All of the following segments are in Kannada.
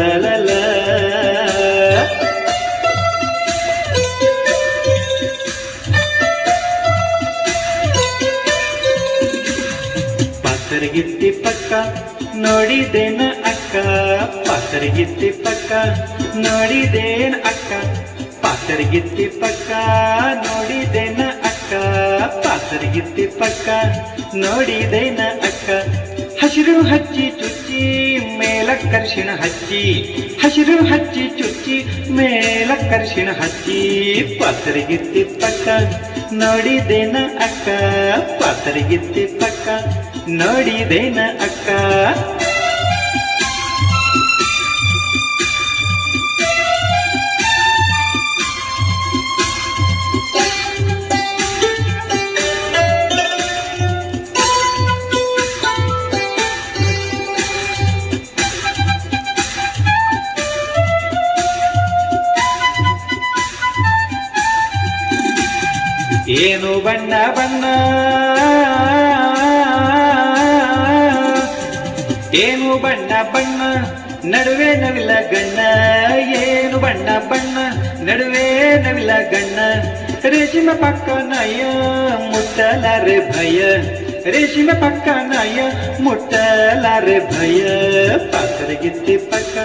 la la la. ಪಾತರಗಿತ್ತಿ ಪಕ್ಕ ನೋಡಿದೇನ ಅಕ್ಕ, ಪಾತರಗಿತ್ತಿ ಪಕ್ಕ ನೋಡಿದೇನ ಅಕ್ಕ, ಪಾತರಗಿತ್ತಿ ಪಕ್ಕ ನೋಡಿದೇನ ಅಕ್ಕ, ಪಾತರಗಿತ್ತಿ ಪಕ್ಕ ನೋಡಿದೇನ ಅಕ್ಕ. ಹಸಿರು ಹಚ್ಚಿ ಚುಚ್ಚಿ ಮೇಲಕ್ಕರ್ಷಿಣ ಹಚ್ಚಿ, ಹಸಿರು ಹಚ್ಚಿ ಚುಚ್ಚಿ ಮೇಲಕ್ಕರ್ಷಿಣ ಹಚ್ಚಿ, ಪಾತರಗಿತ್ತಿ ಪಕ್ಕ ನೋಡಿದೇನ ಅಕ್ಕ, ಪಾತರಗಿತ್ತಿ ಪಕ್ಕ ನೋಡಿದೇನ ಅಕ್ಕ. ಏನು ಬಣ್ಣ ಬಣ್ಣ, ಏನು ಬಣ್ಣ ಬಣ್ಣ ನಡುವೆ ನವಿಲ ಗಣ್ಣ, ಏನು ಬಣ್ಣ ಬಣ್ಣ ನಡುವೆ ನವಿಲ ಗಣ್ಣ. ರೇಷ್ಮ ಪಕ್ಕ ನಾಯ ಮುಟ್ಟಲಾರೆ ಭಯ, ರೇಷ್ಮ ಪಕ್ಕ ನಾಯ ಮುಟ್ಟಲಾರೆ ಭಯ. ಪಾತರಗಿತ್ತಿ ಪಕ್ಕ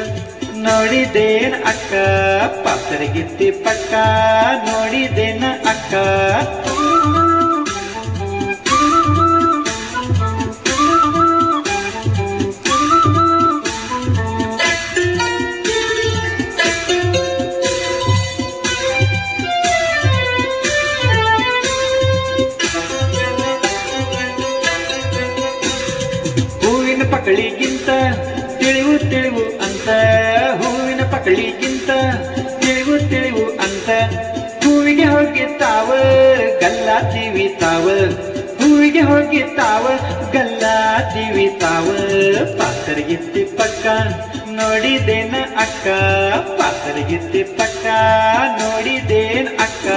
ನೋಡಿದೇನ ಅಕ್ಕ, ಪಾತರಗಿತ್ತಿ ಪಕ್ಕ ನೋಡಿದೇನ ಅಕ್ಕ. ಹೂವಿನ ಪಕಳಿಗಿಂತ ತಿಳಿವು ತಿಳಿವು ಅಂತ, ಹೂವಿನ ಪಕಳಿಗಿಂತ ತಿಳಿವು ತಿಳಿವು ಅಂತ. ಹೂವಿಗೆ ಹೋಗಿ ತಾವ ಗಲ್ಲ ಜೀವಿತಾವ, ಹೂವಿಗೆ ಹೋಗಿ ತಾವ ಗಲ್ಲ ಜೀವಿತಾವ. ಪಾತರಗಿತ್ತಿ ಪಕ್ಕ ನೋಡಿದೇನ ಅಕ್ಕ, ಪಾತರಗಿತ್ತಿ ಪಕ್ಕ ನೋಡಿದೇನ ಅಕ್ಕ.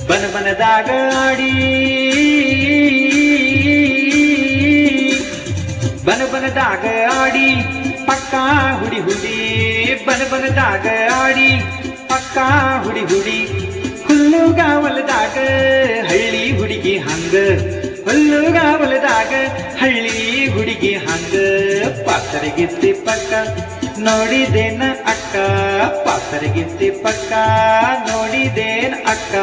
ಬನಬನದಾಗ ಆಡಿ, ಬನಬನದಾಗ ಆಡಿ ಪಕ್ಕ ಹುಡಿ ಹುಡಿ, ಬನಬನದಾಗ ಆಡಿ ಪಕ್ಕ ಹುಡಿ ಹುಡಿ. ಹುಲ್ಲುಗಾವಲದಾಗ ಹಳ್ಳಿ ಹುಡುಗಿ ಹಂಗ, ಹುಲ್ಲುಗಾವಲದಾಗ ಹಳ್ಳಿ ಹುಡುಗಿ ಹಂಗ. ಪಾತರಗಿತ್ತಿ ಪಕ್ಕ ನೋಡಿದೇನ ಅಕ್ಕ, ಪಾತರಗಿತ್ತಿ ಪಕ್ಕ ನೋಡಿದೇನ ಅಕ್ಕ.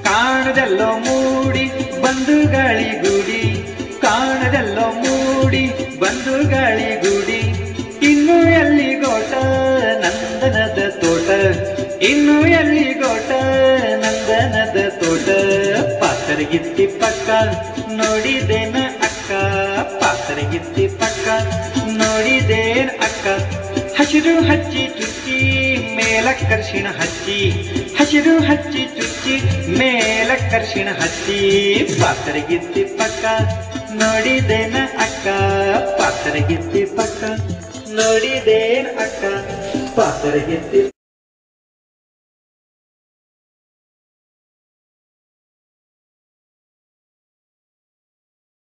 ಕಾಣದೆಲ್ಲೋ ಮೂಡಿ ಬಂದು ಗಾಳಿಗೂಡಿ, ಕಾಣದೆಲ್ಲೋ ಮೂಡಿ ಬಂದು ಗಾಳಿಗೂಡಿ. ಇನ್ನು ಎಲ್ಲಿ ಗೋಟ ನಂದನದ ತೋಟ, ಇನ್ನು ಎಲ್ಲಿ ಗೋಟ ನಂದನದ ತೋಟ. ಪಾತರಗಿತ್ತಿ ಪಕ್ಕ ನೋಡಿದೇನ ಅಕ್ಕ, ಪಾತರಗಿತ್ತಿ ಪಕ್ಕ ನೋಡಿದೇನ ಅಕ್ಕ. ಹಸಿರು ಹಚ್ಚಿ ಚುಚ್ಚಿ ಮೇಲಕ್ಕರ್ಷಿಣ ಹಚ್ಚಿ, ಹಸಿರು ಹಚ್ಚಿ ಚುಚ್ಚಿ ಮೇಲಕ್ಕರ್ಷಿಣ ಹಚ್ಚಿ. ಪಾತರಗಿತ್ತಿ ಪಕ್ಕ ನೋಡಿದೇನ ಅಕ್ಕ, ಪಾತರಗಿತ್ತಿ ಪಕ್ಕ ನೋಡಿದೇನ ಅಕ್ಕ, ಪಾತರಗಿತ್ತಿ